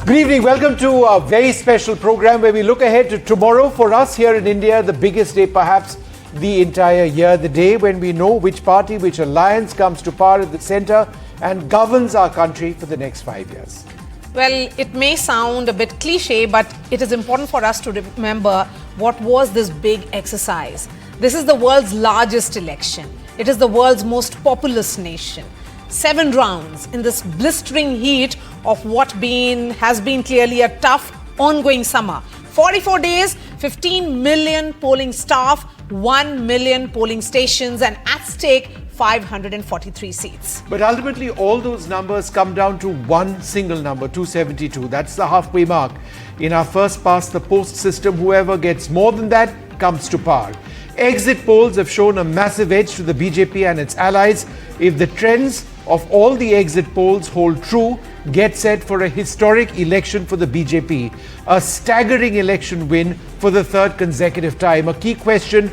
Good evening. Welcome to a very special program where we look ahead to tomorrow for us here in India, the biggest day perhaps the entire year, the day when we know which party, which alliance comes to power at the center and governs our country for the next 5 years. Well, it may sound a bit cliche, but it is important for us to remember what was this big exercise. This is the world's largest election. It is the world's most populous nation. 7 rounds in this blistering heat of what has been clearly a tough, ongoing summer. 44 days, 15 million polling staff, 1 million polling stations, and at stake 543 seats. But ultimately, all those numbers come down to one single number, 272. That's the halfway mark. In our first past the post system, whoever gets more than that comes to power. Exit polls have shown a massive edge to the BJP and its allies. If the trends of all the exit polls hold true, get set for a historic election for the BJP, a staggering election win for the third consecutive time. A key question,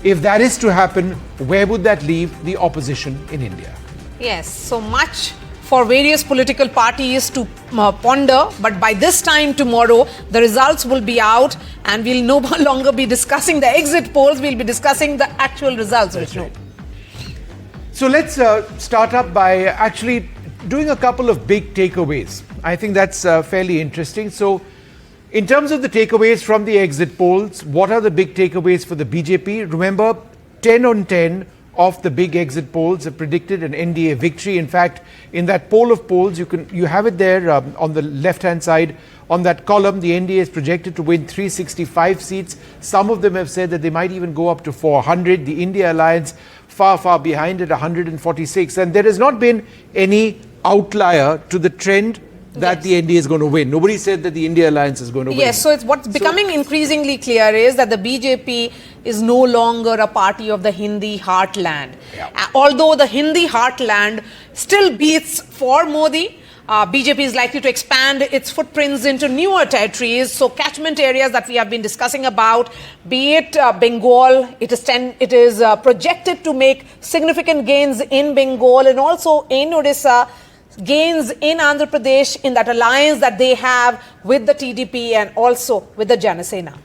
if that is to happen, where would that leave the opposition in India? Yes, so much for various political parties to ponder, but by this time tomorrow, the results will be out and we'll no longer be discussing the exit polls, we'll be discussing the actual results. That's right. So let's start up by actually doing a couple of big takeaways. I think that's fairly interesting. So in terms of the takeaways from the exit polls, what are the big takeaways for the BJP? Remember, 10 on 10 of the big exit polls have predicted an NDA victory. In fact, in that poll of polls, you have it there on the left-hand side. On that column, the NDA is projected to win 365 seats. Some of them have said that they might even go up to 400. The India Alliance far behind at 146. And there has not been any outlier to the trend that the NDA is going to win. Nobody said that the India Alliance is going to win. Yes, so what's becoming increasingly clear is that the BJP is no longer a party of the Hindi heartland. Yeah. Although the Hindi heartland still beats for Modi, BJP is likely to expand its footprints into newer territories. So catchment areas that we have been discussing about, be it Bengal, it is projected to make significant gains in Bengal and also in Odisha, gains in Andhra Pradesh in that alliance that they have with the TDP and also with the Janasena.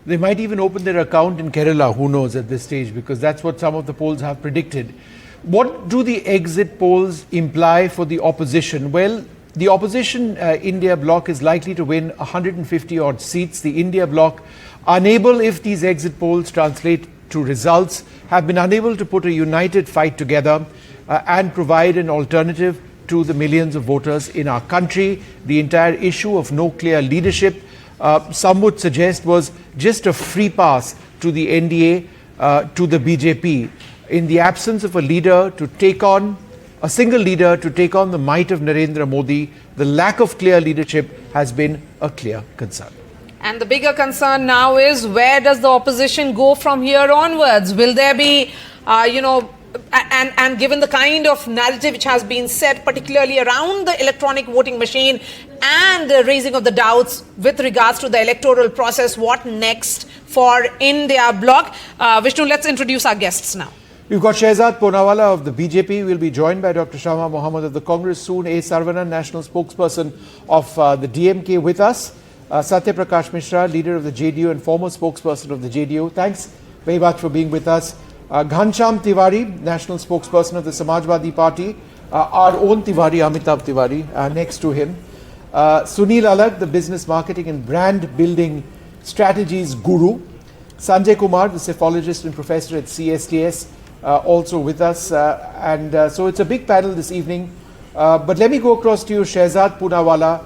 They might even open their account in Kerala, who knows at this stage, because that's what some of the polls have predicted. What do the exit polls imply for the opposition? Well, the opposition India bloc is likely to win 150 odd seats. The India bloc, unable, if these exit polls translate to results, have been unable to put a united fight together and provide an alternative to the millions of voters in our country. The entire issue of no clear leadership, some would suggest, was just a free pass to the NDA, to the BJP. In the absence of a leader to take on, a single leader to take on the might of Narendra Modi, the lack of clear leadership has been a clear concern. And the bigger concern now is, where does the opposition go from here onwards? Will there be, and given the kind of narrative which has been set, particularly around the electronic voting machine and the raising of the doubts with regards to the electoral process, what next for India bloc? Vishnu, let's introduce our guests now. We've got Shehzad Poonawalla of the BJP. We'll be joined by Dr. Shama Mohammed of the Congress soon. A. Saravanan, national spokesperson of the DMK with us. Satya Prakash Mishra, leader of the JDU and former spokesperson of the JDU. Thanks very much for being with us. Ghansham Tiwari, national spokesperson of the Samajwadi Party. Our own Tiwari, Amitabh Tiwari, next to him. Sunil Alag, the business marketing and brand building strategies guru. Sanjay Kumar, the psephologist and professor at CSTS, also with us. So it's a big panel this evening. But let me go across to you, Shehzad Poonawalla.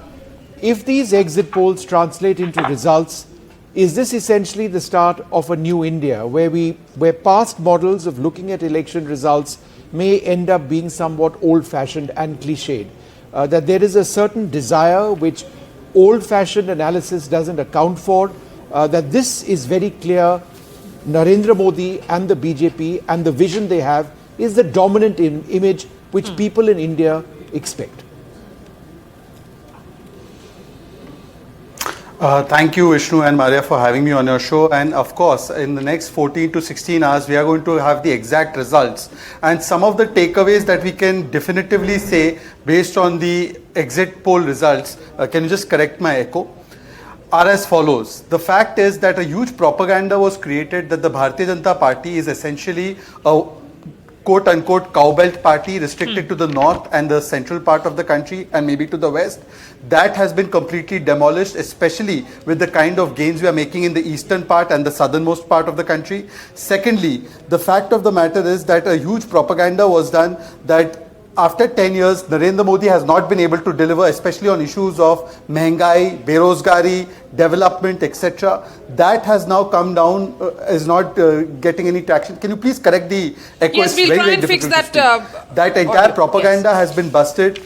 If these exit polls translate into results, is this essentially the start of a new India where past models of looking at election results may end up being somewhat old-fashioned and cliched? That there is a certain desire which old-fashioned analysis doesn't account for, that this is very clear. Narendra Modi and the BJP and the vision they have is the dominant image which people in India expect. Thank you, Vishnu and Maria, for having me on your show. And of course, in the next 14 to 16 hours, we are going to have the exact results. And some of the takeaways that we can definitively say based on the exit poll results, can you just correct my echo? Are as follows. The fact is that a huge propaganda was created that the Bharatiya Janata Party is essentially a quote-unquote cowbelt party restricted to the north and the central part of the country and maybe to the west. That has been completely demolished, especially with the kind of gains we are making in the eastern part and the southernmost part of the country. Secondly, the fact of the matter is that a huge propaganda was done that after 10 years, Narendra Modi has not been able to deliver, especially on issues of mehengai, berozgari, development, etc. That has now come down, is not getting any traction. Can you please correct the echo? Yes, we'll try and fix that. That entire propaganda has been busted.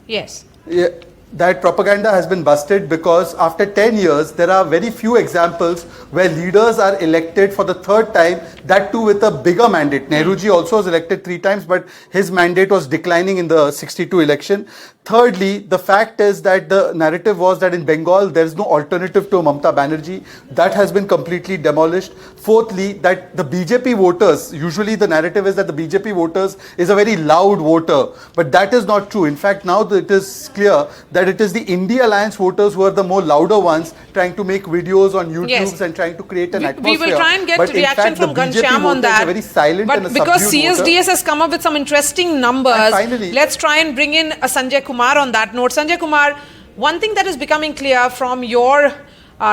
Yes. Yeah, that propaganda has been busted because after 10 years, there are very few examples where leaders are elected for the third time, that too with a bigger mandate. Nehruji also was elected 3 times, but his mandate was declining in the 62 election. Thirdly, the fact is that the narrative was that in Bengal, there is no alternative to Mamata Banerjee. That has been completely demolished. Fourthly, that the BJP voters, usually the narrative is that the BJP voters is a very loud voter, but that is not true. In fact, now it is clear that it is the India Alliance voters who are the more louder ones trying to make videos on YouTube Yes. and trying to create an atmosphere. We will try and get But in reaction fact, from the BJP Ghanshyam on voter is that. a very silent and a But because subdued voter. CSDS has come up with some interesting numbers, And finally, let's try and bring in Sanjay Kumar on that note. Sanjay Kumar, one thing that is becoming clear from your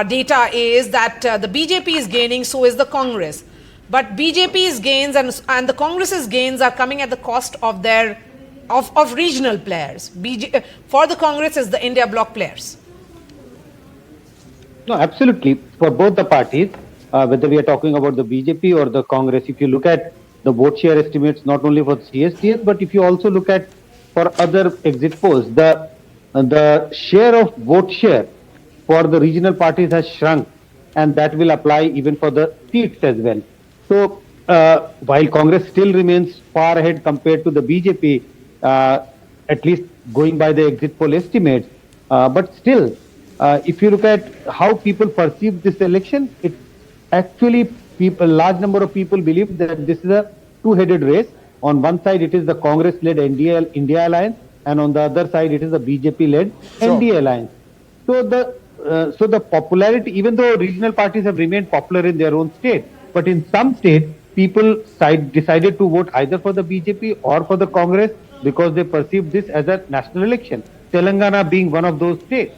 data is that the BJP is gaining, so is the Congress. But BJP's gains and the Congress's gains are coming at the cost of their of regional players. For the Congress is the India bloc players. No, absolutely. For both the parties, whether we are talking about the BJP or the Congress, if you look at the vote share estimates, not only for CSDS, but if you also look at for other exit polls, the share of vote share for the regional parties has shrunk, and that will apply even for the seats as well. So, while Congress still remains far ahead compared to the BJP, at least going by the exit poll estimates, but still, if you look at how people perceive this election, it's actually a large number of people believe that this is a two-headed race. On one side, it is the Congress-led India Alliance, and on the other side, it is the BJP-led NDA Alliance. So the popularity, even though regional parties have remained popular in their own state, but in some states, people decided to vote either for the BJP or for the Congress because they perceive this as a national election. Telangana being one of those states.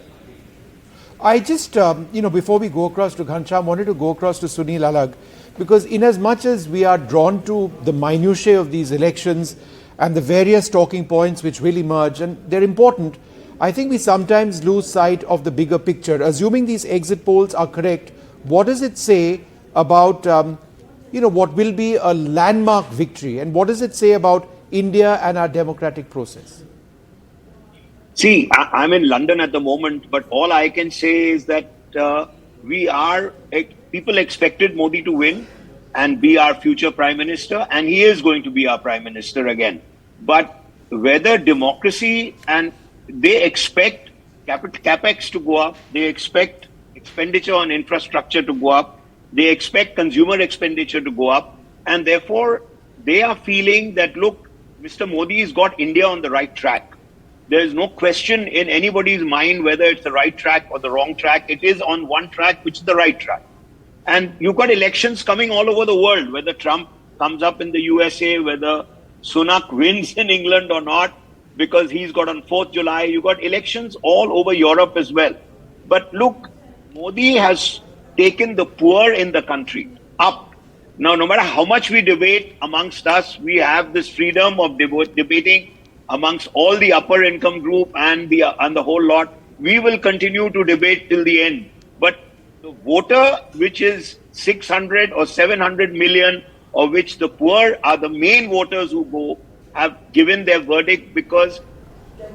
I just, before we go across to Ghanshyam, wanted to go across to Sunil Alag, because in as much as we are drawn to the minutiae of these elections and the various talking points which will emerge, and they're important, I think we sometimes lose sight of the bigger picture. Assuming these exit polls are correct, what does it say about, what will be a landmark victory, and what does it say about India and our democratic process? See, I'm in London at the moment, but all I can say is that people expected Modi to win and be our future Prime Minister, and he is going to be our Prime Minister again. But whether democracy, and they expect capex to go up, they expect expenditure on infrastructure to go up, they expect consumer expenditure to go up, and therefore they are feeling that, look, Mr. Modi has got India on the right track. There is no question in anybody's mind whether it's the right track or the wrong track. It is on one track, which is the right track. And you've got elections coming all over the world, whether Trump comes up in the USA, whether Sunak wins in England or not, because he's got on 4th July. You've got elections all over Europe as well. But look, Modi has taken the poor in the country up. Now, no matter how much we debate amongst us, we have this freedom of debating amongst all the upper income group and the whole lot. We will continue to debate till the end. But the voter, which is 600 or 700 million, of which the poor are the main voters who go, have given their verdict because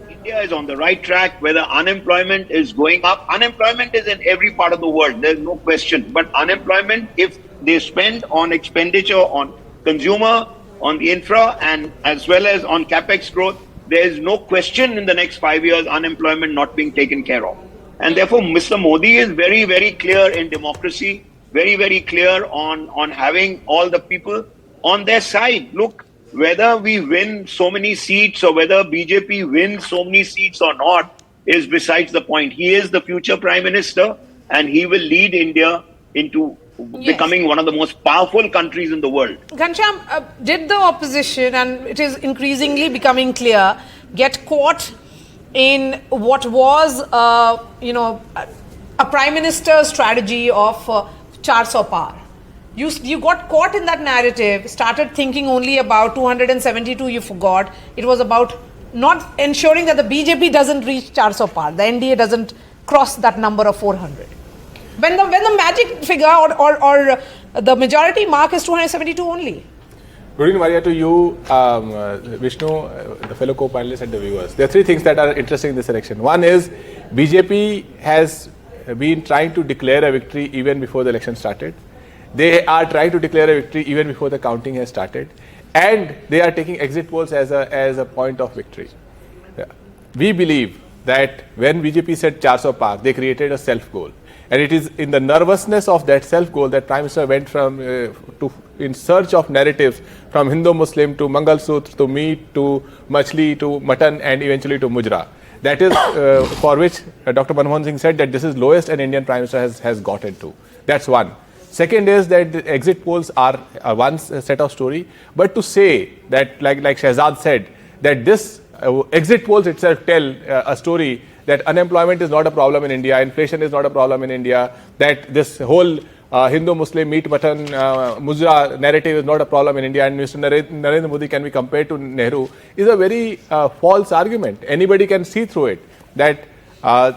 India is on the right track, whether unemployment is going up. Unemployment is in every part of the world, there's no question. But unemployment, if they spend on expenditure on consumer, on the infra, and as well as on capex growth, there is no question in the next 5 years unemployment not being taken care of. And therefore, Mr. Modi is very, very clear in democracy, very, very clear on having all the people on their side. Look, whether we win so many seats or whether BJP wins so many seats or not is besides the point. He is the future Prime Minister and he will lead India into becoming one of the most powerful countries in the world. Ghanshyam, did the opposition, and it is increasingly becoming clear, get caught in what was, a Prime Minister's strategy of 400 paar? You got caught in that narrative, started thinking only about 272, you forgot. It was about not ensuring that the BJP doesn't reach 400 paar, the NDA doesn't cross that number of 400. When the magic figure or the majority mark is 272 only. Good evening, Maria, to you, Vishnu, the fellow co-panelists and the viewers. There are three things that are interesting in this election. One is BJP has been trying to declare a victory even before the election started. They are trying to declare a victory even before the counting has started. And they are taking exit polls as a point of victory. We believe that when BJP said 400 paar, they created a self-goal. And it is in the nervousness of that self-goal that Prime Minister went from in search of narratives from Hindu-Muslim to Mangal Sutra to meat to machli to mutton and eventually to mujra. That is for which Dr. Manmohan Singh said that this is lowest an Indian Prime Minister has gotten to. That's one. Second is that the exit polls are one set of story. But to say that, like Shehzad said, that this exit polls itself tell a story that unemployment is not a problem in India, inflation is not a problem in India, that this whole Hindu-Muslim meat mutton mujra narrative is not a problem in India and Mr. Narendra Modi can be compared to Nehru is a very false argument. Anybody can see through it that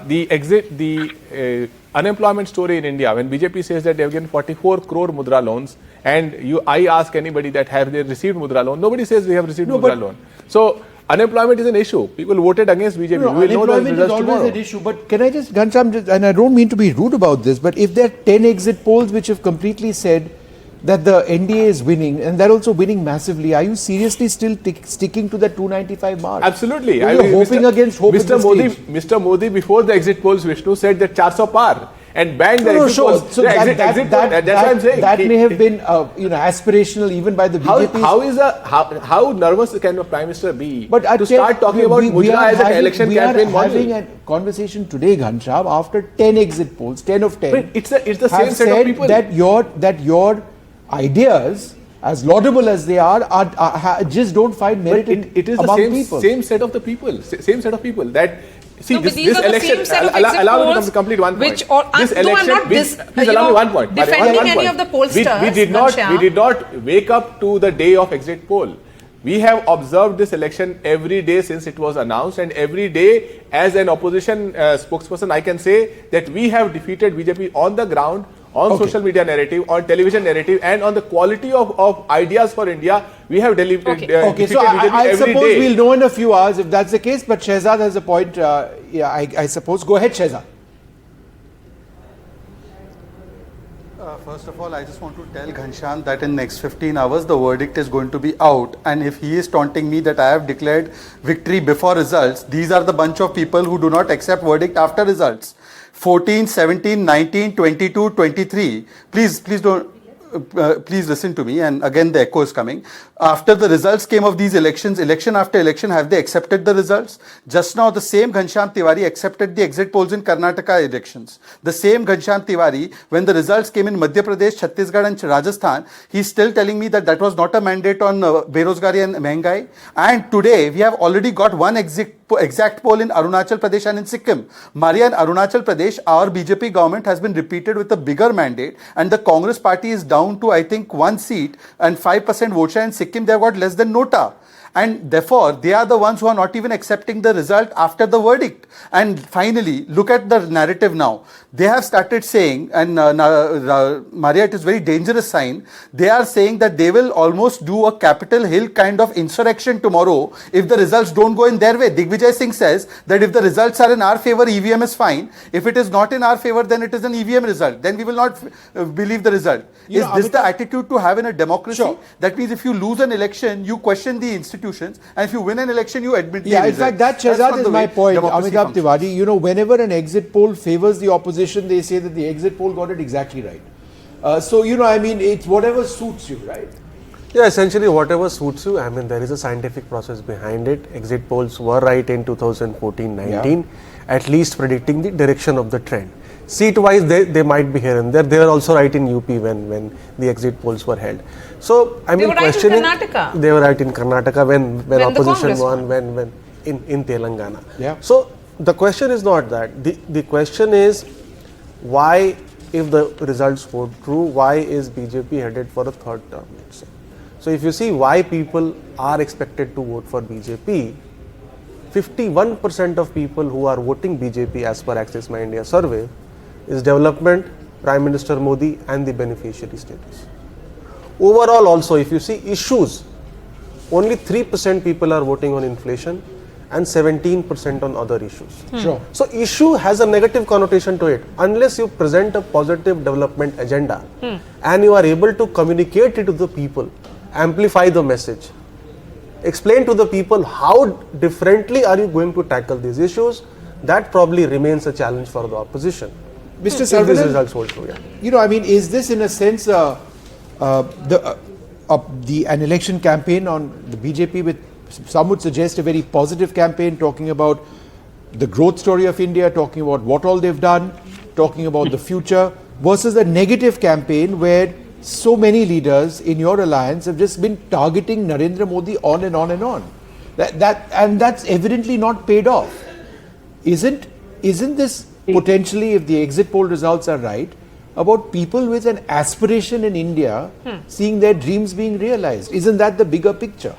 the unemployment story in India, when BJP says that they have given 44 crore mudra loans, and I ask anybody that have they received mudra loan, nobody says they have received mudra loan. So unemployment is an issue. People voted against BJP. No, we will know the unemployment results is always tomorrow. an issue. But can I just, Ghanshyam, and I don't mean to be rude about this, but if there are 10 exit polls which have completely said that the NDA is winning, and they're also winning massively, are you seriously still sticking to the 295 mark? Absolutely. You're hoping against hope at this stage. Mr. Modi, before the exit polls, Vishnu said that 400 par and banned the exit polls. So that's what I'm saying. That may have been aspirational even by the BJP. How nervous can a Prime Minister be to start talking about mudra as an election campaign model? We are having a conversation today, Ghanshyam, after 10 exit polls, 10 of 10. But it's the same set of people. That your ideas, as laudable as they are just don't find merit it is among the people. same set of the people. Same set of people that. See, No, but this these are the election, same set of allow me exit to complete one point. I'm not please allow me one point. defending One any point. of the pollsters. We did not wake up to the day of exit poll. We have observed this election every day since it was announced, and every day as an opposition spokesperson, I can say that we have defeated BJP on the ground, on social media narrative, on television narrative, and on the quality of ideas for India. We have defeated Okay, so BJP I every suppose day. we'll know in a few hours if that's the case, but Shehzad has a point. I suppose. Go ahead, Shehzad. First of all, I just want to tell Ghanshyam that in next 15 hours, the verdict is going to be out. And if he is taunting me that I have declared victory before results, these are the bunch of people who do not accept verdict after results. 14, 17, 19, 22, 23. Please don't. Please listen to me, and again the echo is coming. After the results came of these elections, election after election, have they accepted the results? Just now the same Ghanshyam Tiwari accepted the exit polls in Karnataka elections. The same Ghanshyam Tiwari, when the results came in Madhya Pradesh, Chhattisgarh and Rajasthan, he's still telling me that that was not a mandate on Berozgari and Mehengai. And today we have already got one exact poll in Arunachal Pradesh and in Sikkim. Maria, in Arunachal Pradesh, our BJP government has been repeated with a bigger mandate, and the Congress party is down to, I think, 1 seat and 5% vote share. In Sikkim, they have got less than Nota. And therefore, they are the ones who are not even accepting the result after the verdict. And finally, look at the narrative now. They have started saying, and Maria, it is very dangerous sign. They are saying that they will almost do a Capitol Hill kind of insurrection tomorrow if the results don't go in their way. Digvijay Singh says that if the results are in our favor, EVM is fine. If it is not in our favor, then it is an EVM result. Then we will not believe the result. Is this the attitude to have in a democracy? Sure. That means if you lose an election, you question the institutions, and if you win an election, you admit the Yeah, in result. fact, that, That's Shehzad, not is the my way point. democracy Amitabh functions. Tiwari, whenever an exit poll favors the opposition, they say that the exit poll got it exactly right. So, it's whatever suits you, right? Yeah, essentially whatever suits you. I mean, there is a scientific process behind it. Exit polls were right in 2014-19, at least predicting the direction of the trend. Seat-wise, they might be here and there. They were also right in UP when the exit polls were held. So, I mean, were right in questioning... Karnataka. They were right in Karnataka when the opposition Congress won, when in Telangana. Yeah. So, the question is not that. The question is, why, if the results hold true, why is BJP headed for a third term, let's say? So if you see why people are expected to vote for BJP, 51% of people who are voting BJP as per Access My India survey is development, Prime Minister Modi and the beneficiary status. Overall also, if you see issues, only 3% people are voting on inflation and 17% on other issues. Sure. So issue has a negative connotation to it. Unless you present a positive development agenda and you are able to communicate it to the people, amplify the message, explain to the people how differently are you going to tackle these issues, that probably remains a challenge for the opposition. Mr. If these Saravanan, results hold true, yeah. you know, I mean, is this in a sense an election campaign on the BJP with, some would suggest, a very positive campaign, talking about the growth story of India, talking about what all they've done, talking about the future, versus a negative campaign where so many leaders in your alliance have just been targeting Narendra Modi on and on and on. That's evidently not paid off. Isn't this potentially, if the exit poll results are right, about people with an aspiration in India seeing their dreams being realized? Isn't that the bigger picture?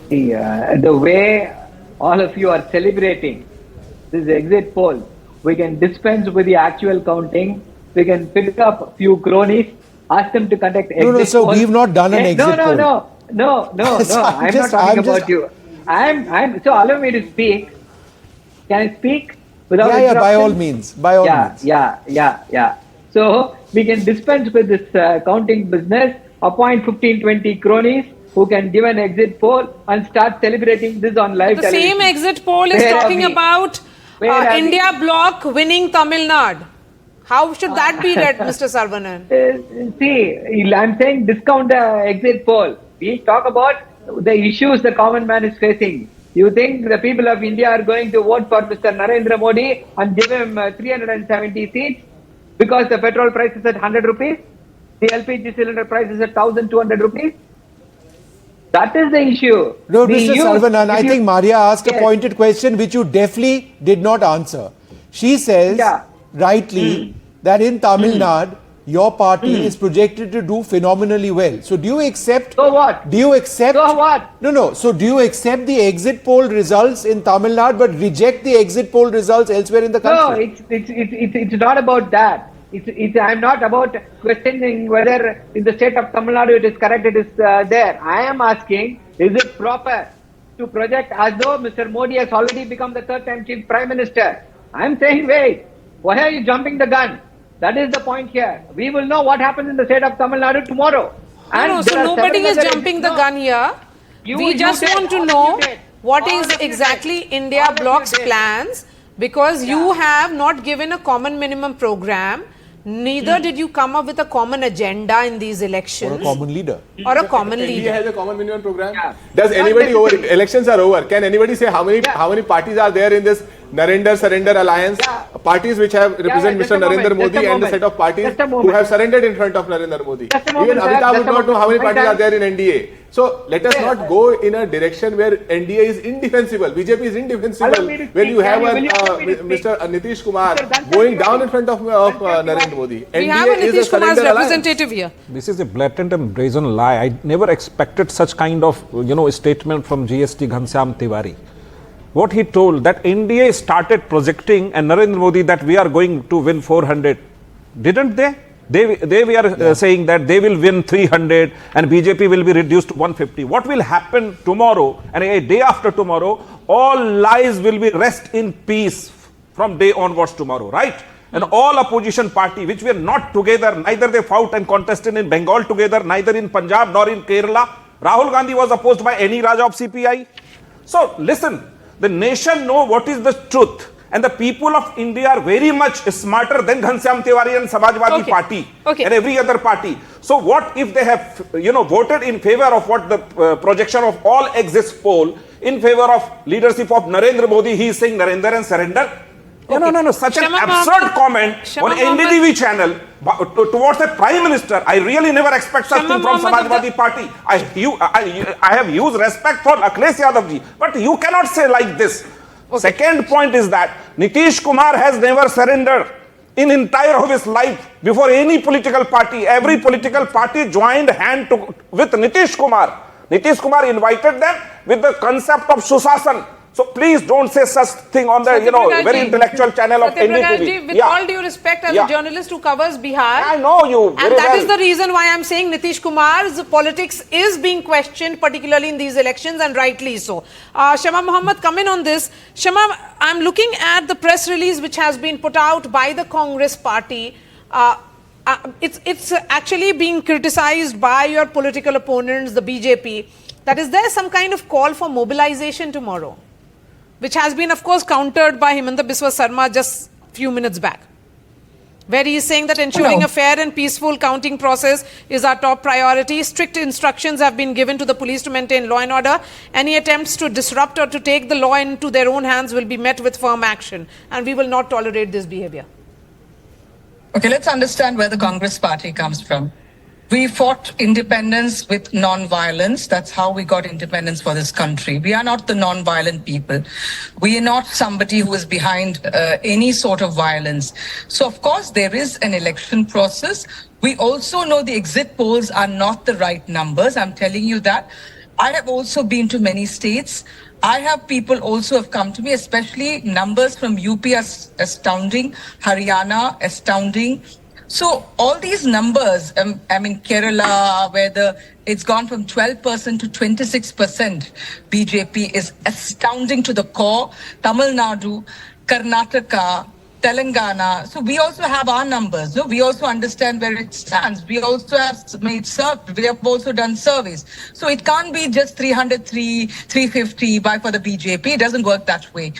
The way all of you are celebrating this exit poll, we can dispense with the actual counting. We can pick up a few cronies, ask them to conduct exit No, sir, polls. we've not done an exit poll. No. So I'm not talking about you. So allow me to speak. Can I speak without interruption? By all means. By all means. Yeah. So we can dispense with this counting business, appoint 15-20 cronies who can give an exit poll and start celebrating this on live The television. same exit poll is Where are talking we? about Where are India we? bloc winning Tamil Nadu. How should that be read, Mr. Saravanan? See, I'm saying discount the exit poll. We talk about the issues the common man is facing. You think the people of India are going to vote for Mr. Narendra Modi and give him 370 seats because the petrol price is at 100 rupees? The LPG cylinder price is at 1,200 rupees? That is the issue. No, Mr. Saravanan, I think Maria asked a Yes. pointed question which you definitely did not answer. She says, rightly, that in Tamil Nadu, your party is projected to do phenomenally well. So do you accept... So what? Do you accept... So what? No. So do you accept the exit poll results in Tamil Nadu but reject the exit poll results elsewhere in the country? No, it's not about that. I'm not about questioning whether in the state of Tamil Nadu it is correct, it is there. I am asking, is it proper to project as though Mr. Modi has already become the third time chief prime minister? I'm saying, wait, why are you jumping the gun? That is the point here. We will know what happens in the state of Tamil Nadu tomorrow. No, so nobody is jumping the gun here. We just want to know what is exactly India bloc's plans, because you have not given a common minimum program. Neither did you come up with a common agenda in these elections. Or a common leader. Or a common India leader. has a common minimum program. Does anybody elections are over? Can anybody say how many parties are there in this Narendra Surrender Alliance? Parties which have represent just Mr. a moment, Narendra Modi just a and the set of parties Just a who moment. have surrendered in front of Narendra Modi. Just a moment, Even sir. Amitabh would Just a not know how many moment. parties are there in NDA. So let us not go in a direction where NDA is indefensible. BJP is indefensible Allow me to when speak. you have Will you allow me to speak? Mr. Nitish Kumar Mr. Dhanchal going Tiwari. down in front of Narendra Modi. We have a NDA is a Nitish Kumar's surrender alliance. representative here. This is a blatant and brazen lie. I never expected such kind of, statement from GST Ghanshyam Tiwari. What he told, that NDA started projecting and Narendra Modi that we are going to win 400. Didn't they? They were saying that they will win 300 and BJP will be reduced to 150. What will happen tomorrow and a day after tomorrow? All lies will be rest in peace from day onwards tomorrow, right? And all opposition party which were not together, neither they fought and contested in Bengal together, neither in Punjab nor in Kerala. Rahul Gandhi was opposed by any Raja of CPI. So listen, the nation know what is the truth. And the people of India are very much smarter than Ghanshyam Tiwari and Samajwadi Okay. Party Okay. and every other party. So what if they have, voted in favor of what the projection of all exit poll in favor of leadership of Narendra Modi? He is saying Narendra and surrender. No. Such Shama an absurd comment Shama on NDTV channel towards a prime minister. I really never expect such Shama thing from Mohammed, Samajwadi Party. I have used respect for Akhilesh Yadav ji, but you cannot say like this. Okay. Second point is that Nitish Kumar has never surrendered in entire of his life before any political party. Every political party joined hand with Nitish Kumar. Nitish Kumar invited them with the concept of Susasan. So please don't say such thing on the very intellectual channel of NDTV. With all due respect, as a journalist who covers Bihar, I know you very and that well. is the reason why I'm saying Nitish Kumar's politics is being questioned, particularly in these elections, and rightly so. Shama Mohammed, come in on this. Shama, I'm looking at the press release which has been put out by the Congress party. It's actually being criticized by your political opponents, the BJP. That is there some kind of call for mobilization tomorrow, which has been, of course, countered by Himanta Biswa Sarma just a few minutes back, where he is saying that ensuring a fair and peaceful counting process is our top priority. Strict instructions have been given to the police to maintain law and order. Any attempts to disrupt or to take the law into their own hands will be met with firm action, and we will not tolerate this behavior. Okay, let's understand where the Congress party comes from. We fought independence with non-violence. That's how we got independence for this country. We are not the non-violent people. We are not somebody who is behind any sort of violence. So, of course, there is an election process. We also know the exit polls are not the right numbers. I'm telling you that. I have also been to many states. I have people also have come to me, especially numbers from UP are astounding, Haryana astounding. So all these numbers, Kerala, where it's gone from 12% to 26%, BJP is astounding to the core. Tamil Nadu, Karnataka, Telangana. So we also have our numbers. No? We also understand where it stands. We also have made we have also done surveys. So it can't be just 303, 350 for the BJP. It doesn't work that way.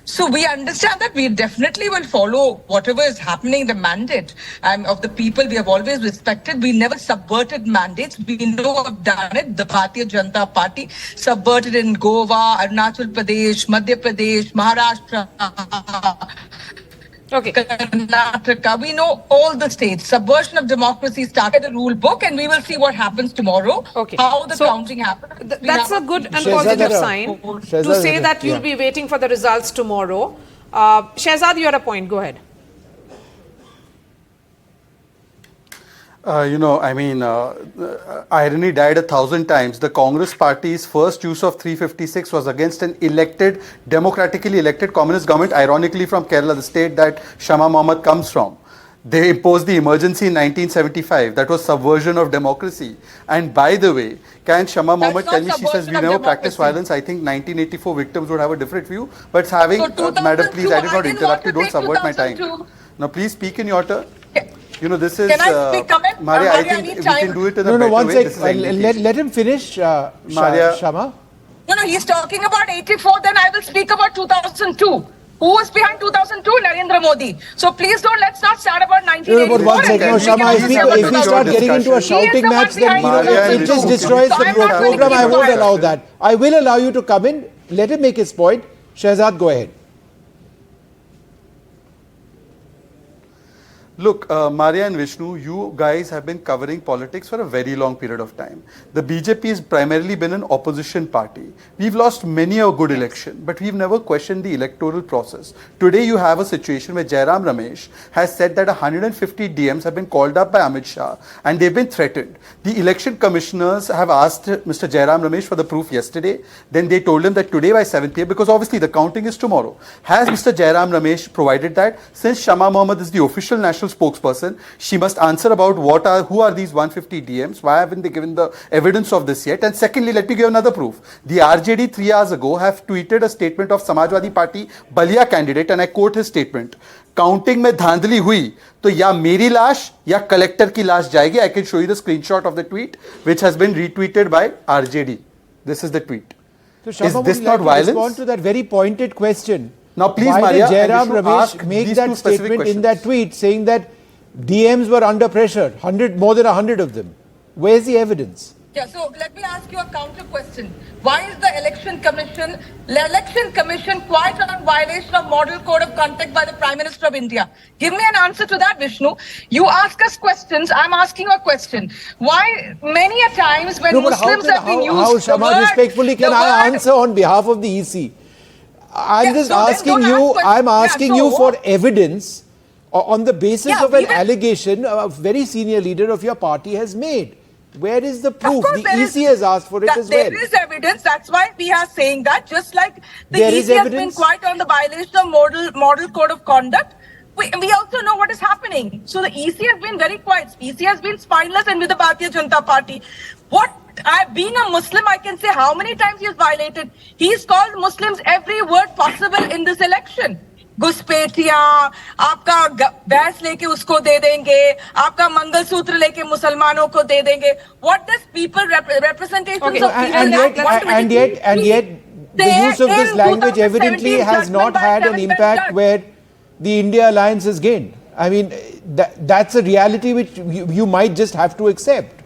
So we understand that we definitely will follow whatever is happening, the mandate of the people we have always respected. We never subverted mandates. We know have done it. The Bharatiya Janata Party subverted in Goa, Arunachal Pradesh, Madhya Pradesh, Maharashtra, Karnataka. We know all the states. Subversion of democracy started a rule book, and we will see what happens tomorrow. Okay. How the counting happens. That's a good and positive sign to say that you'll be waiting for the results tomorrow. Shehzad, you had a point. Go ahead. Irony died 1,000 times. The Congress party's first use of 356 was against an democratically elected communist government, ironically from Kerala, the state that Shama Mohammed comes from. They imposed the emergency in 1975. That was subversion of democracy. And by the way, can Shama Mohammed tell me, she says we never practice violence. I think 1984 victims would have a different view. But having, madam, please, I did not interrupt you. Don't subvert my time. Now, please speak in your turn. This is... Can I speak, comment? Maria, I think we can do it in a better one way. sec. Let him finish, Maria. Shama. No, he's talking about 84, then I will speak about 2002. Who was behind 2002? Narendra Modi. So please let's not start about 1984. But one second. No, Shama, if we start getting into a shouting match, then it just destroys the program. I won't allow that. I will allow you to come in. Let him make his point. Shehzad, go ahead. Look, Maria and Vishnu, you guys have been covering politics for a very long period of time. The BJP has primarily been an opposition party. We've lost many a good election, but we've never questioned the electoral process. Today you have a situation where Jairam Ramesh has said that 150 DMs have been called up by Amit Shah and they've been threatened. The election commissioners have asked Mr. Jairam Ramesh for the proof yesterday. Then they told him that today by 7 p.m, because obviously the counting is tomorrow. Has Mr. Jairam Ramesh provided that? Since Shama Mohammed is the official national spokesperson, she must answer about who are these 150 DMs, why haven't they given the evidence of this yet? And secondly, let me give another proof. The RJD 3 hours ago have tweeted a statement of Samajwadi Party Balia candidate, and I quote his statement: counting में धांधली हुई तो या मेरी लाश या collector की लाश जाएगी. I can show you the screenshot of the tweet which has been retweeted by RJD. This is the tweet. So Shama, is this would not like to violence? respond to that very pointed question Now, please, why Maria, did Jairam Vishnu Ramesh ask make these that two specific statement in questions. that tweet saying that DMs were under pressure, more than 100 of them? Where's the evidence? Yeah, so let me ask you a counter question. Why is the election commission quite on violation of model code of conduct by the Prime Minister of India? Give me an answer to that, Vishnu. You ask us questions, I'm asking a question. Why many a times when Muslims have been used how Shama, respectfully, can I answer on behalf of the EC? I'm Yeah, just so then asking don't you, ask I'm questions. asking Yeah, you so for what? evidence on the basis Yeah, of an even- allegation a very senior leader of your party has made. Where is the Of proof? course, The there EC is- has asked for it that as well. There is evidence. That's why we are saying that. Just like the There EC is has been evidence? quite on the violation of model code of conduct. We also know what is happening. So the EC has been very quiet. EC has been spineless and with the Bharatiya Janata Party. Being a Muslim, I can say how many times he has violated. He's called Muslims every word possible in this election. घुसपैठिया, आपका भैंस लेके उसको दे देंगे, आपका मंगलसूत्र लेके मुसलमानों को दे देंगे. What does people representations Okay, of people And Act yet, the They use of this in language evidently 2017 has not judgment by had an seven-bench impact judge. where the India alliance has gained. I mean, that's a reality which you might just have to accept.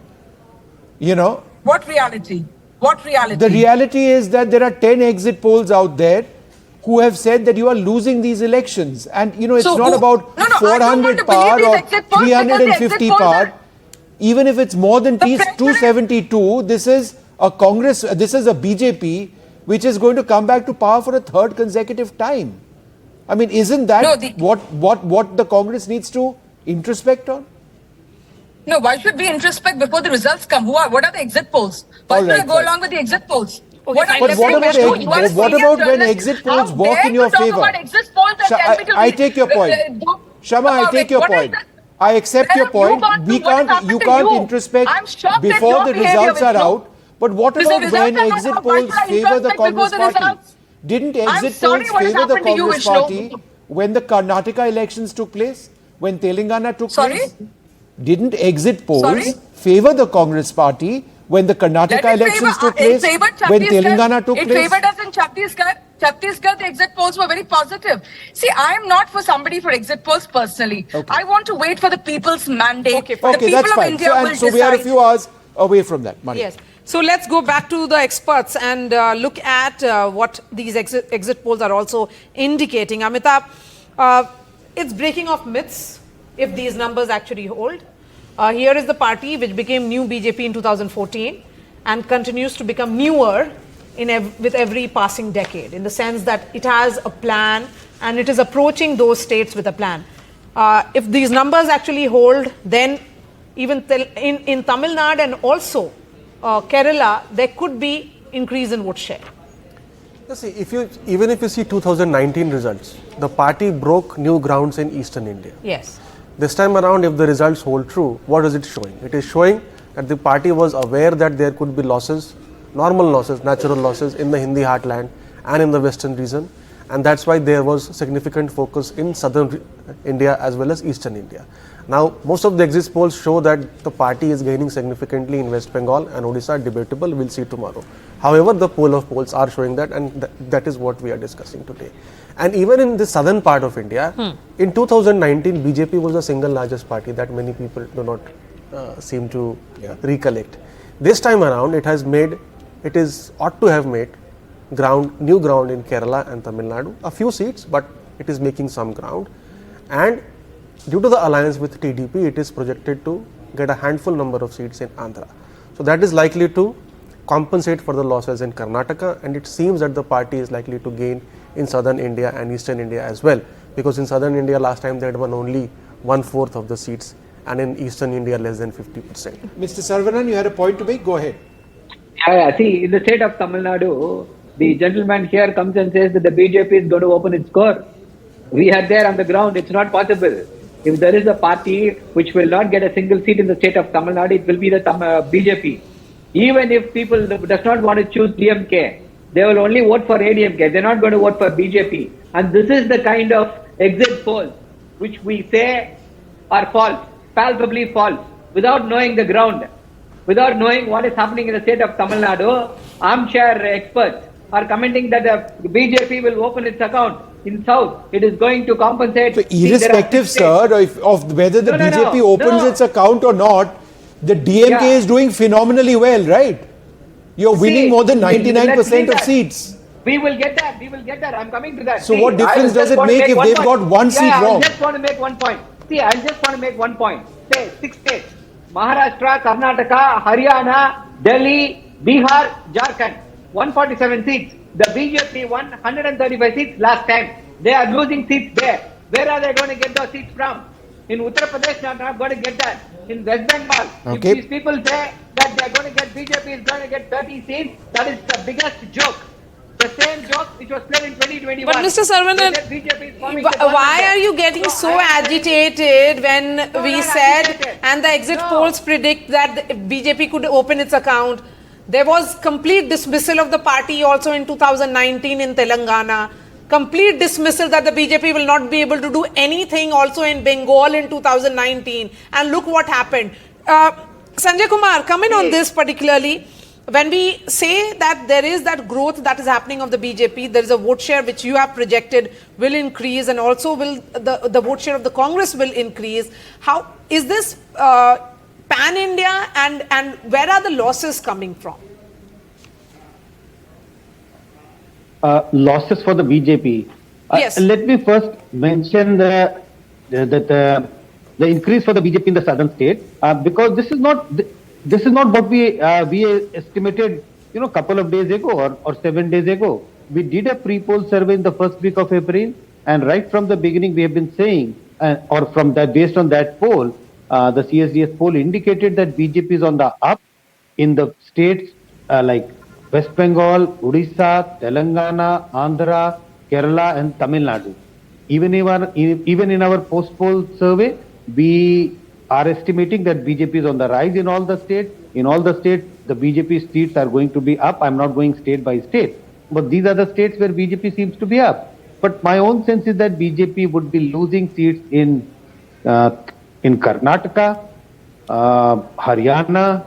You know, What reality? What reality? the reality is that there are 10 exit polls out there who have said that you are losing these elections. And, you know, it's So not who- about No, no, I don't want 400 to believe par these or exit polls because the exit 350 polls par. are- Even if it's more than The president- 272, this is a Congress, this is a BJP which is going to come back to power for a third consecutive time. I mean, isn't that No, what the Congress needs to introspect on? No, why should we introspect before the results come? What are the exit polls? Why All should I right, go fine. along with the exit polls? Okay, What fine. are But you what saying, about, Vishnu? You are a what senior about when journalist. exit polls How walk dare in your you talk favor? about exit polls and tell me to I take your point. Shama, I take your What is point. that? I accept Where your have you point. gone to? We What has can't, happened you to can't you? introspect I'm shocked at before your the behavior, results are Vishnu. out. But what Because the about results when are not exit out. Why polls should I favor the introspect before Congress the party? results? Didn't I'm exit sorry, polls what has favor the happened to you, Congress Vishnu? party when the Karnataka elections took place? When Telangana took Sorry? place? Didn't exit polls Sorry? favor the Congress party when the Karnataka elections took place? When Telangana took It place? favored us in Chhattisgarh. Chhattisgarh, the exit polls were very positive. See, I am not for somebody for exit polls personally. Okay. I want to wait for the people's mandate. Okay, The fine. Okay, people that's of fine. India will So we are a decide. few hours away from that. Mani. Yes. So let's go back to the experts and look at what these exit polls are also indicating. Amitabh, it's breaking of myths if these numbers actually hold. Here is the party which became new BJP in 2014 and continues to become newer with every passing decade, in the sense that it has a plan and it is approaching those states with a plan. If these numbers actually hold, then even in Tamil Nadu and also Kerala, there could be increase in vote share. See, even if you see 2019 results, the party broke new grounds in eastern India. Yes. This time around, if the results hold true, what is it showing? It is showing that the party was aware that there could be losses, normal losses, natural losses in the Hindi heartland and in the western region, and that's why there was significant focus in southern India as well as eastern India. Now, most of the exit polls show that the party is gaining significantly in West Bengal and Odisha. Debatable, we'll see tomorrow. However, the poll of polls are showing that, and that is what we are discussing today. And even in the southern part of India, in 2019, BJP was the single largest party that many people do not seem to recollect. This time around, it ought to have made new ground in Kerala and Tamil Nadu, a few seats, but it is making some ground. And due to the alliance with TDP, it is projected to get a handful number of seats in Andhra. So that is likely to compensate for the losses in Karnataka, and it seems that the party is likely to gain in southern India and eastern India as well, because in southern India last time they had won only 1/4 of the seats, and in eastern India less than 50%. Mr. Saravanan, you had a point to make? Go ahead. Yeah, see, in the state of Tamil Nadu, the gentleman here comes and says that the BJP is going to open its core. We are there on the ground. It's not possible. If there is a party which will not get a single seat in the state of Tamil Nadu, it will be the BJP. Even if people does not want to choose DMK, they will only vote for ADMK. They're not going to vote for BJP. And this is the kind of exit polls which we say are false, palpably false, without knowing the ground, without knowing what is happening in the state of Tamil Nadu. Armchair experts are commenting that the BJP will open its account. in South. It is going to compensate. So See, there are irrespective, 6 states. sir, of whether the No, no, BJP no, opens no. its account or not, the DMK Yeah. is doing phenomenally well, right? You're winning See, more than let's 99% leave of that. seats. We will get that. We will get that. I'm coming to that. So See, what difference I does just it want to make if one they've point. got one seat I wrong? just want to make one point. See, I just want to make one point. Say 6 states: Maharashtra, Karnataka, Haryana, Delhi, Bihar, Jharkhand. 147 seats. The BJP won 135 seats last time. They are losing seats there. Where are they going to get those seats from? In Uttar Pradesh, they are not going to get that. In West Bengal, Okay. if these people say that they are going to get BJP is going to get 30 seats, that is the biggest joke. The same joke which was played in 2021. But Mr. Saravanan, They said BJP is forming the government why there. are you getting so I am saying- agitated when No, we not said agitated. and the exit No. polls predict that the BJP could open its account? There was complete dismissal of the party also in 2019 in Telangana. Complete dismissal that the BJP will not be able to do anything also in Bengal in 2019. And look what happened. Sanjay Kumar, come in on this particularly. When we say that there is that growth that is happening of the BJP, there is a vote share which you have projected will increase, and also will the vote share of the Congress will increase. How is this pan India, and where are the losses coming from? Losses for the BJP. Yes. Let me first mention the increase for the BJP in the southern state, because this is not what we estimated, couple of days ago or 7 days ago. We did a pre-poll survey in the first week of April, and right from the beginning we have been saying, based on that poll, the CSDS poll indicated that BJP is on the up in the states like West Bengal, Odisha, Telangana, Andhra, Kerala, and Tamil Nadu. Even in our post-poll survey, we are estimating that BJP is on the rise in all the states. In all the states, the BJP seats are going to be up. I'm not going state by state, but these are the states where BJP seems to be up. But my own sense is that BJP would be losing seats in Karnataka, Haryana.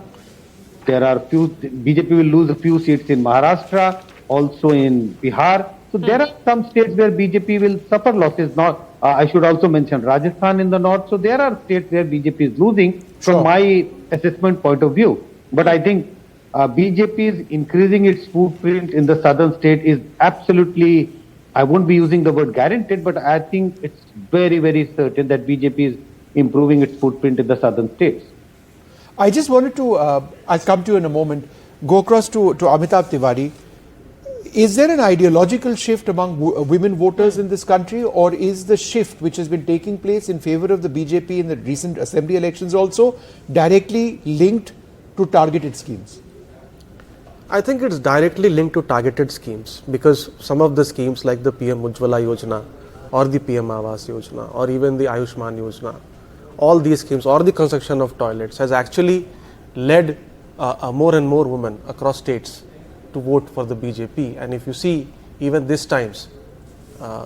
There are BJP will lose a few seats in Maharashtra, also in Bihar. So there are some states where BJP will suffer losses. I should also mention Rajasthan in the north. So there are states where BJP is losing from my assessment point of view. But I think BJP is increasing its footprint in the southern state is absolutely, I won't be using the word guaranteed, but I think it's very, very certain that BJP is improving its footprint in the southern states. I just wanted to, I'll come to you in a moment, go across to Amitabh Tiwari. Is there an ideological shift among women voters in this country, or is the shift which has been taking place in favor of the BJP in the recent assembly elections also directly linked to targeted schemes? I think it's directly linked to targeted schemes, because some of the schemes like the PM Ujjwala Yojana or the PM Awas Yojana or even the Ayushman Yojana, all these schemes or the construction of toilets has actually led more and more women across states to vote for the BJP. And if you see even this time's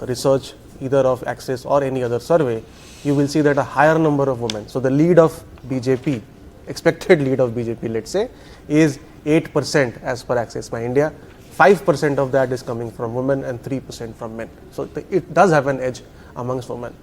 research, either of Access or any other survey, you will see that a higher number of women. So the lead of BJP, expected lead of BJP, let's say, is 8% as per Access My India. 5% of that is coming from women and 3% from men. So it does have an edge amongst women.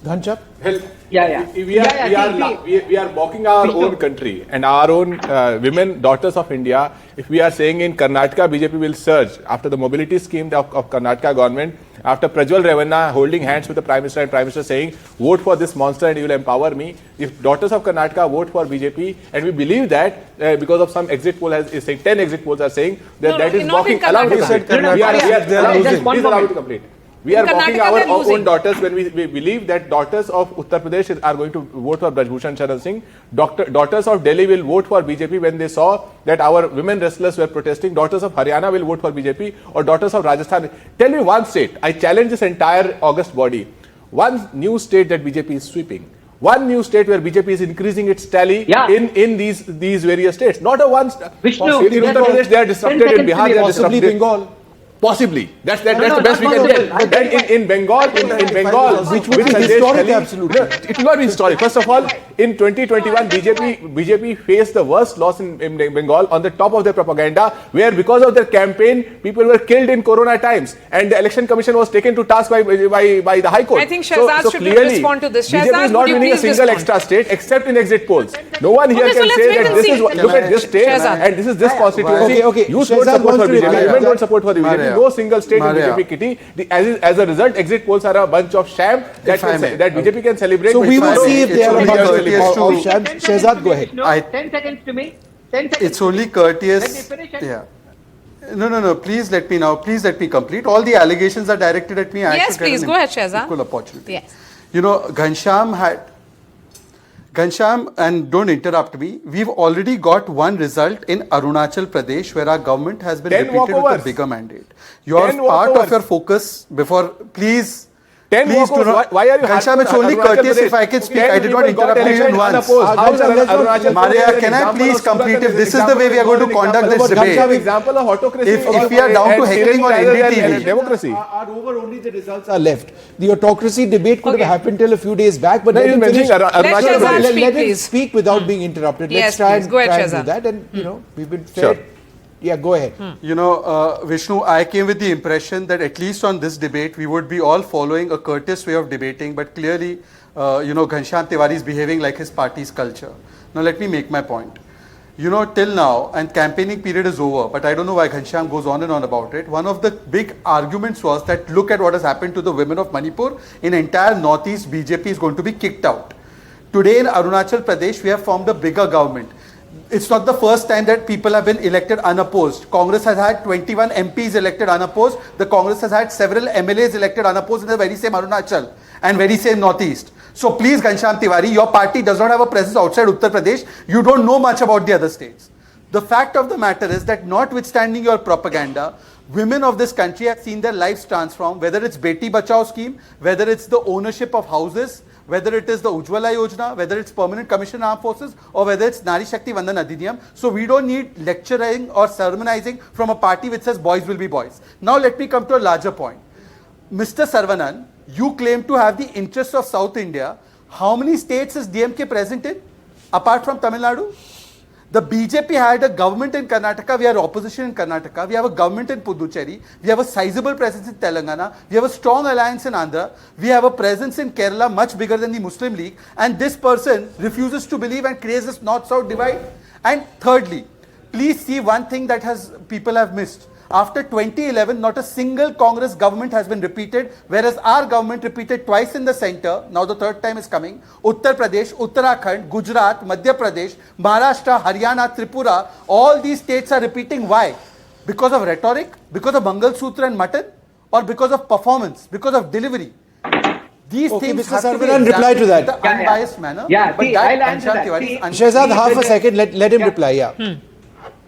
Ghanchap? Well, Yeah. we are mocking our own country and our own women, daughters of India. If we are saying in Karnataka, BJP will surge after the mobility scheme of Karnataka government, after Prajwal Revanna holding hands with the Prime Minister and Prime Minister saying, vote for this monster and you will empower me. If daughters of Karnataka vote for BJP, and we believe that because of some exit poll is saying, 10 exit polls are saying that is mocking. Allow me to complete. Please allow me to complete. We are mocking our own daughters when we believe that daughters of Uttar Pradesh are going to vote for Brajbhushan Charan Singh. Daughters of Delhi will vote for BJP when they saw that our women wrestlers were protesting. Daughters of Haryana will vote for BJP, or daughters of Rajasthan. Tell me one state. I challenge this entire August body. One new state that BJP is sweeping. One new state where BJP is increasing its tally in these various states. Not a one. Vishnu, In Uttar Pradesh they are disrupted. In Bihar they are Possibly disrupted. Bengal. Possibly. That's No, the best we can not get. possible. Then in Bengal, Which would be historic, absolutely. No, it will not be historic. First of all, in 2021, BJP faced the worst loss in Bengal on the top of their propaganda, where because of their campaign, people were killed in Corona times, and the election commission was taken to task by the High Court. I think Shehzad should respond to this. BJP Shehzad, is not would you winning a please single respond? extra state except in exit polls. No one here Okay, so can let's say wait that and this see. is what, look at this state Shehzad. and this is this constituency. Okay. Youth don't Shehzad support wants for to BJP. reply. Women don't support for the BJP. Maria. No single state in Maria. BJP kitty. As a result, exit polls are a bunch of sham that If I may. BJP can celebrate. So but we if I will may, see if it's they are only a bunch courteous to- of shams. 10 Shehzad, seconds go to ahead. Vishnu. I- 10 seconds to me. 10 seconds. It's only courteous. Let me finish it. Yeah. No. Please let me complete. All the allegations are directed at me. I Yes, should get please. an Go ahead, Shehzad. Equal opportunity. Yes. You know, Ghanshyam, and don't interrupt me. We've already got one result in Arunachal Pradesh where our government has been 10 repeated with walkovers. a bigger mandate. Your 10 part walkovers. of your focus before, please. 10 Please do walkovers. not. Why are you Ghanshyam, it's only Arunachal courteous Pradesh? if I can speak. 10 I did not people got interrupt you elected even once. unopposed. How is Ghanshyam, let's not- Arunachal Maria, Pradesh an can I example please of Surat complete as if an this is the example way we are going to of conduct this Ghanshyam debate? example of autocracy. If we are down to and heckling on tyranny rather than NDTV. democracy. Are over, only the results are left. The autocracy debate could Okay. have happened till a few days back, but No, let he's him mentioning finish. Arunachal Let Shehzad Pradesh. speak, Let him please. speak without being interrupted. Yes, Let's try please. Go ahead, and do Shehzad. that, and we've been fair. Sure. Yeah, go ahead. You know, Vishnu, I came with the impression that at least on this debate, we would be all following a courteous way of debating, but clearly, Ghanshyam Tiwari is behaving like his party's culture. Now, let me make my point. You know, till now, and campaigning period is over, but I don't know why Ghanshyam goes on and on about it. One of the big arguments was that look at what has happened to the women of Manipur. In entire Northeast, BJP is going to be kicked out. Today in Arunachal Pradesh, we have formed a bigger government. It's not the first time that people have been elected unopposed. Congress has had 21 MPs elected unopposed. The Congress has had several MLAs elected unopposed in the very same Arunachal and very same Northeast. So please, Ghanshyam Tiwari, your party does not have a presence outside Uttar Pradesh. You don't know much about the other states. The fact of the matter is that notwithstanding your propaganda, women of this country have seen their lives transform, whether it's Beti Bachao scheme, whether it's the ownership of houses, whether it is the Ujjwala Yojana, whether it's permanent commission armed forces, or whether it's Nari Shakti Vandan Adhiniyam. So we don't need lecturing or sermonizing from a party which says boys will be boys. Now let me come to a larger point. Mr. Saravanan, you claim to have the interests of South India. How many states is DMK present in, apart from Tamil Nadu? The BJP had a government in Karnataka, we are opposition in Karnataka, we have a government in Puducherry, we have a sizable presence in Telangana, we have a strong alliance in Andhra, we have a presence in Kerala much bigger than the Muslim League, and this person refuses to believe and creates this north-south divide. And thirdly, please see one thing that people have missed. After 2011, not a single Congress government has been repeated, whereas our government repeated twice in the center. Now the third time is coming. Uttar Pradesh, Uttarakhand, Gujarat, Madhya Pradesh, Maharashtra, Haryana, Tripura, all these states are repeating. Why? Because of rhetoric, because of Mangal Sutra and mutton, or because of performance, because of delivery. These Okay, things Mr. have to be Saravanan, reply to that. examined in an unbiased manner. Yeah, but see, that I'll answer Ghanshyam that. Tiwari See, is Shehzad, half a second. Let him reply. Yeah.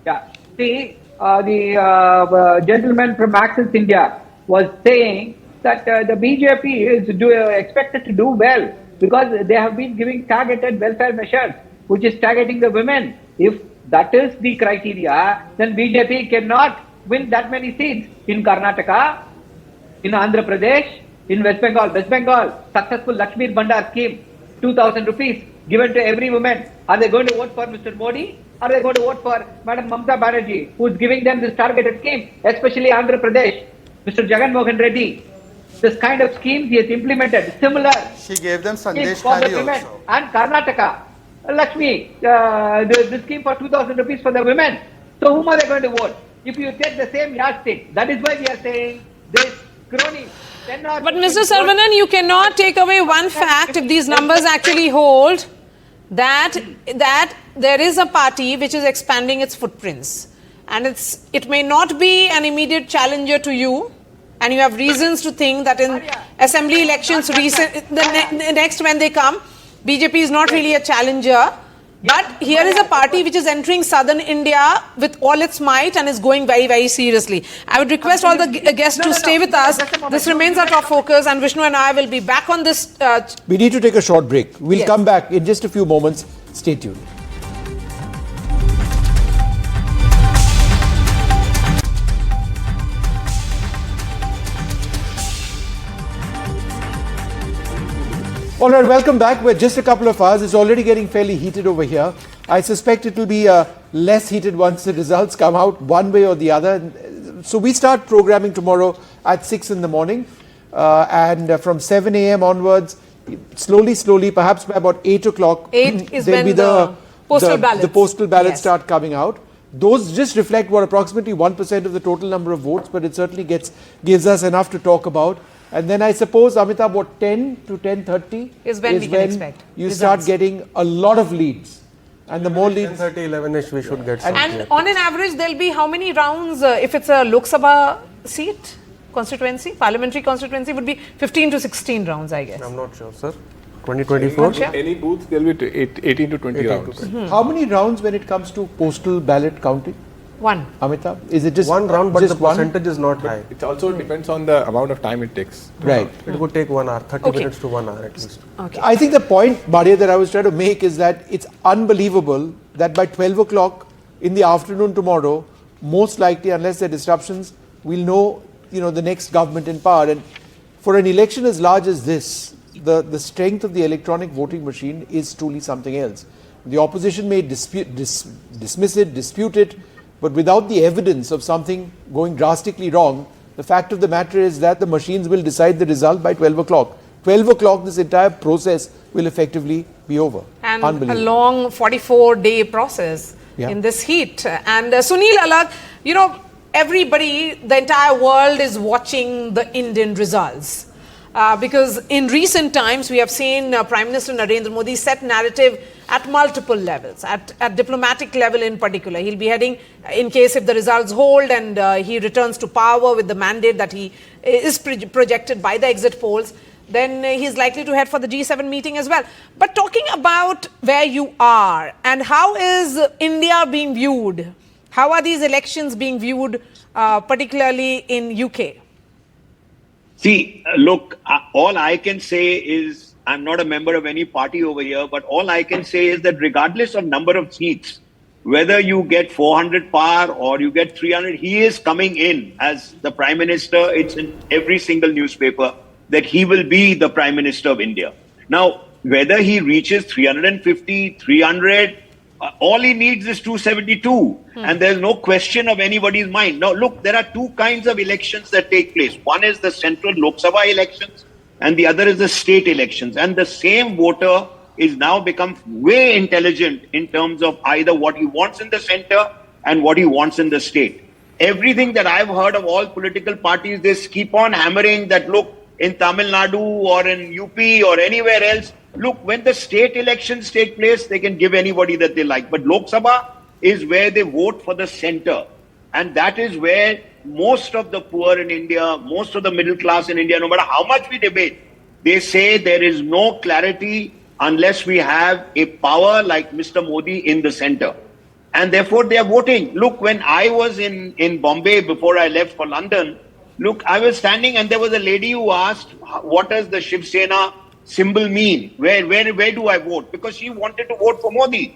Yeah. See, the gentleman from Access India was saying that the BJP is expected to do well because they have been giving targeted welfare measures, which is targeting the women. If that is the criteria, then BJP cannot win that many seats in Karnataka, in Andhra Pradesh, in West Bengal. West Bengal, successful Lakshmi Bhandar scheme, 2,000 rupees given to every woman. Are they going to vote for Mr. Modi? Are they going to vote for Madam Mamata Banerjee, who is giving them this targeted scheme, especially Andhra Pradesh, Mr. Jagan Mohan Reddy? This kind of schemes he has implemented, similar She gave them scheme Sandesh for the Khali women. also. And Karnataka, Lakshmi, the scheme for 2,000 rupees for the women. So whom are they going to vote? If you take the same yardstick, that is why we are saying this crony. But Mr. Saravanan, you cannot take away one fact if these numbers actually hold, that there is a party which is expanding its footprints, and it may not be an immediate challenger to you, and you have reasons to think that in assembly elections next when they come, BJP is not really a challenger. But here is a party which is entering southern India with all its might and is going very, very seriously. I would request all the guests to stay with us. This remains our top focus, and Vishnu and I will be back on this. We need to take a short break. We'll Yes. come back in just a few moments. Stay tuned. All right, welcome back. We're just a couple of hours. It's already getting fairly heated over here. I suspect it will be less heated once the results come out, one way or the other. So we start programming tomorrow at 6 in the morning. And from 7 a.m. onwards, slowly, perhaps by about 8 o'clock, 8 is there'll when be the postal ballots. The postal ballots Yes. start coming out. Those just reflect what approximately 1% of the total number of votes, but it certainly gives us enough to talk about. And then I suppose, Amitabh, what 10 to 10:30 is when we can expect you results. start getting a lot of leads. And the more leads, 10:30, 11ish, we should get some. And on an average, there'll be how many rounds if it's a Lok Sabha seat, constituency, parliamentary constituency, would be 15 to 16 rounds, I guess. I'm not sure, sir. 2024? Sure. Any booth, there will be 18 to 20 rounds. how many rounds when it comes to postal ballot counting, One. Amitabh? Is it just One round, but just the one? percentage is not high. It also depends on the amount of time it takes. Right. It would take 1 hour, 30 Okay. minutes to 1 hour at least. Okay. I think the point, Bharatiya, that I was trying to make is that it's unbelievable that by 12 o'clock in the afternoon tomorrow, most likely, unless there are disruptions, we'll know, the next government in power. And for an election as large as this, the strength of the electronic voting machine is truly something else. The opposition may dismiss it, dispute it, but without the evidence of something going drastically wrong, the fact of the matter is that the machines will decide the result by 12 o'clock. 12 o'clock, this entire process will effectively be over. And a Unbelievable. long 44-day process Yeah. in this heat. And Sunil Alag, everybody, the entire world is watching the Indian results. Because in recent times, we have seen Prime Minister Narendra Modi set narrative at multiple levels, at diplomatic level in particular. He'll be heading, in case if the results hold and he returns to power with the mandate that he is projected by the exit polls, then he's likely to head for the G7 meeting as well. But talking about where you are and how is India being viewed? How are these elections being viewed, particularly in UK? See, look, all I can say is I'm not a member of any party over here, but all I can say is that regardless of number of seats, whether you get 400 par or you get 300, he is coming in as the Prime Minister. It's in every single newspaper that he will be the Prime Minister of India. Now, whether he reaches 350, 300, all he needs is 272. And there's no question of anybody's mind. Now, look, there are two kinds of elections that take place. One is the central Lok Sabha elections and the other is the state elections. And the same voter is now become way intelligent in terms of either what he wants in the center and what he wants in the state. Everything that I've heard of all political parties, they keep on hammering that, look, in Tamil Nadu or in UP or anywhere else, look, when the state elections take place, they can give anybody that they like. But Lok Sabha is where they vote for the center. And that is where most of the poor in India, most of the middle class in India, no matter how much we debate, they say there is no clarity unless we have a power like Mr. Modi in the center. And therefore they are voting. Look, when I was in Bombay before I left for London, look, I was standing and there was a lady who asked, what does the Shiv Sena symbol mean? Where do I vote? Because she wanted to vote for Modi.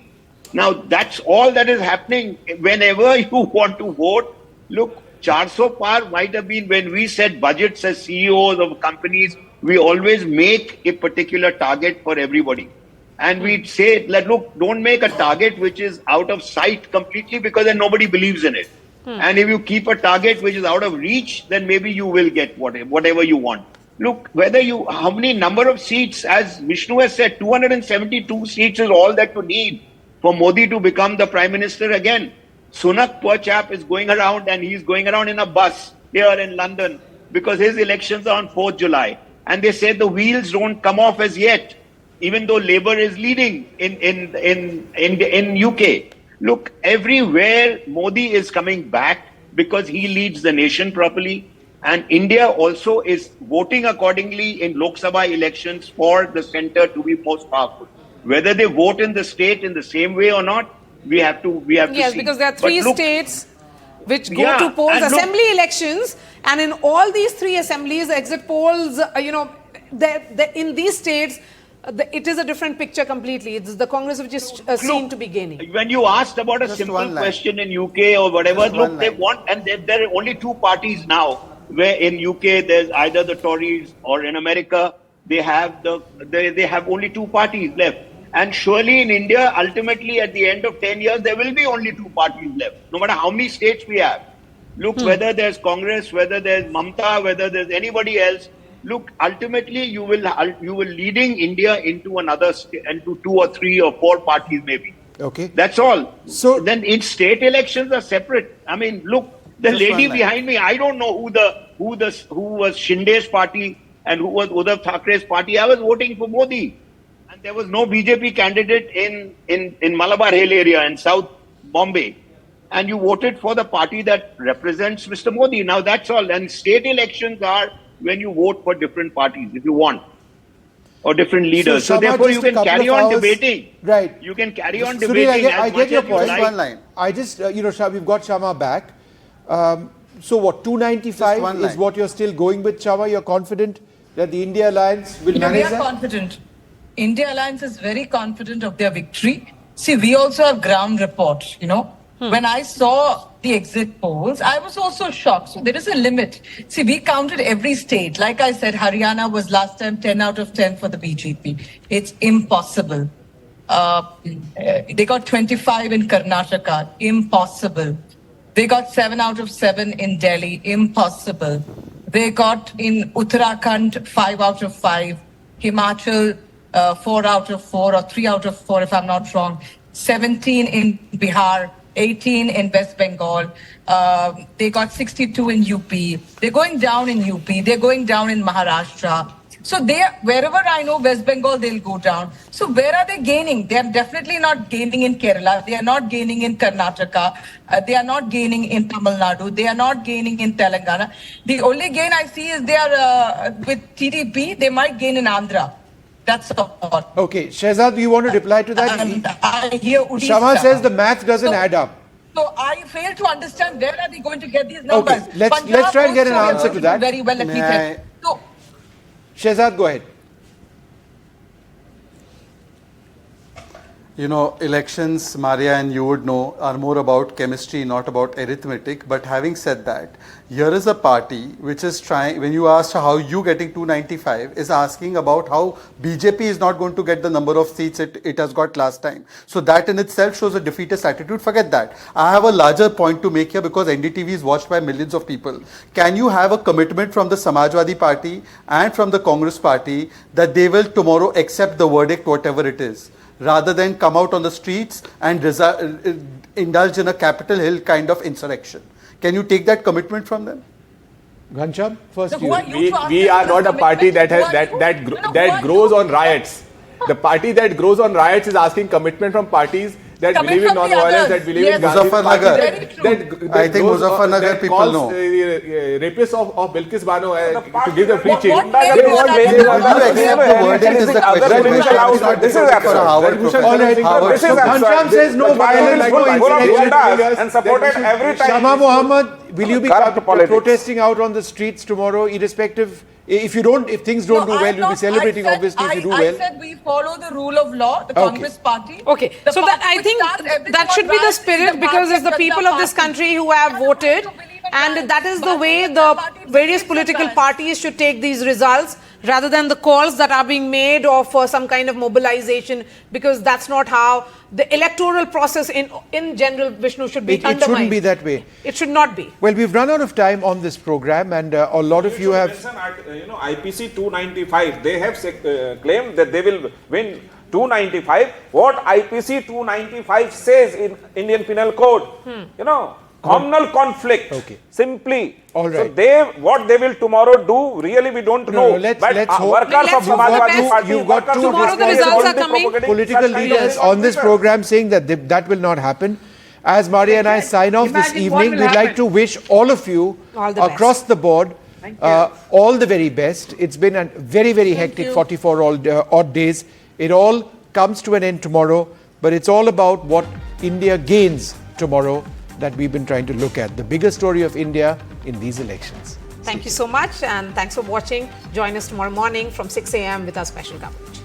Now, that's all that is happening. Whenever you want to vote, look, 400 par might have been when we set budgets as CEOs of companies, we always make a particular target for everybody. And we say, look, don't make a target which is out of sight completely because then nobody believes in it. And if you keep a target which is out of reach, then maybe you will get whatever you want. Look, how many number of seats, as Vishnu has said, 272 seats is all that you need for Modi to become the Prime Minister again. Sunak, poor chap, is going around and he's going around in a bus here in London because his elections are on 4th July. And they say the wheels don't come off as yet, even though Labour is leading in UK. Look, everywhere Modi is coming back because he leads the nation properly. And India also is voting accordingly in Lok Sabha elections for the center to be most powerful. Whether they vote in the state in the same way or not, we have to Yes, see. because there are three states which go Yeah, to polls, and look- assembly elections, and in all these three assemblies, exit polls, in these states, it is a different picture completely. It's the Congress which is seen to be gaining. When you asked about a Just simple one line. question in UK or whatever, Just look, one they line. want, and there are only two parties now, where in UK there's either the Tories or in America they have they have only two parties left. And surely in India, ultimately at the end of 10 years, there will be only two parties left, no matter how many states we have. Look, whether there's Congress, whether there's Mamata, whether there's anybody else, look, ultimately you will leading India into into 2 or 3 or 4 parties maybe. Okay. That's all. So then each state elections are separate. I mean, look, the Just lady one line. behind me, I don't know who was Shinde's party and who was Uddhav Thackeray's party. I was voting for Modi. And there was no BJP candidate in Malabar Hill area in South Bombay. And you voted for the party that represents Mr. Modi. Now that's all. And state elections are when you vote for different parties, if you want, or different leaders. So, Shama, therefore, just you a can couple carry of on hours- debating. Right. You can carry on Sunil, debating I as get much your as you point. like. One line. I just, we've got Shama back. So what, 295 Just one is line. what you're still going with, Shama? You're confident that the India Alliance will We manage are that? confident. India Alliance is very confident of their victory. See, we also have ground report, When I saw the exit polls, I was also shocked. So there is a limit. See, we counted every state. Like I said, Haryana was last time 10 out of 10 for the BJP. It's impossible. They got 25 in Karnataka. Impossible. They got 7 out of 7 in Delhi. Impossible. They got in Uttarakhand 5 out of 5. Himachal 4 out of 4 or 3 out of 4 if I'm not wrong. 17 in Bihar. 18 in West Bengal. They got 62 in UP. They're going down in UP. They're going down in Maharashtra. So wherever I know West Bengal, they'll go down. So where are they gaining? They are definitely not gaining in Kerala. They are not gaining in Karnataka. They are not gaining in Tamil Nadu. They are not gaining in Telangana. The only gain I see is they are with TDP. They might gain in Andhra. That's all. Okay, Shehzad, do you want to reply to that? And I hear Odisha. Shama says the math doesn't So- add up. So I fail to understand where are they going to get these numbers. Okay, let's Punjab try and get an also answer to is that. Very well, let me tell you. So Shehzad, go ahead. Elections, Maria, and you would know, are more about chemistry, not about arithmetic. But having said that, here is a party which is trying, when you asked how you getting 295, is asking about how BJP is not going to get the number of seats it has got last time. So that in itself shows a defeatist attitude. Forget that. I have a larger point to make here because NDTV is watched by millions of people. Can you have a commitment from the Samajwadi Party and from the Congress Party that they will tomorrow accept the verdict, whatever it is, rather than come out on the streets and indulge in a Capitol Hill kind of insurrection? Can you take that commitment from them? Ghanshyam, first So you. who are you to ask We them are for not a party that commitment? has Who are you? No, who that are grows you? on riots. The party that grows on riots is asking commitment from parties that Coming believe in from the non-violence, others. that believe Yes. in Gandhi's party, Muzaffarnagar. Very true. I think goes- Muzaffarnagar that people calls, know. Rapists of Bilkis Bano to give the preaching. What made you Will you accept the verdict is the question. This is absurd. This is for a Harvard professor. All right. Harvard This is professor. Ghanshyam absurd. says no The party violence, is no full of insurrection. gundas and supported every time. Shama Mohammed, will you be Corrupt politics. protesting out on the streets tomorrow, irrespective? If things don't do well, you'll be celebrating, obviously, if you do well. I said we follow the rule of law, the Congress party. Okay, The so that party I which think starts everything that should on be the riots is spirit because it's the Bharatiya people Janata of this party. country who have voted, believe in and riots. that is the Bharatiya way Janata the party various believes in political riots. parties should take these results rather than the calls that are being made of some kind of mobilization, because that's not how the electoral process in general, Vishnu, should be It undermined. shouldn't be that way. It should not be. Well, we've run out of time on this program, and a lot of you have. IPC 295. They have claimed that they will win 295. What IPC 295 says in Indian Penal Code, communal conflict. Okay. Simply. All right. So what they will tomorrow do, really we don't know. let's but hope. workers Let's of hope for the Samajwadi best. Party, You've got workers two of Tomorrow the Congress results won't are be coming. propagating Political such kind of leaders on this conflict. program saying that will not happen. As Maria and I sign off this Imagine what evening, will we'd like happen. to wish all of you All the across the board all the very best. It's been a very, very hectic you. 44 odd days. It all comes to an end tomorrow, but it's all about what India gains tomorrow that we've been trying to look at. The bigger story of India in these elections. Thank you so much, and thanks for watching. Join us tomorrow morning from 6 a.m. with our special coverage.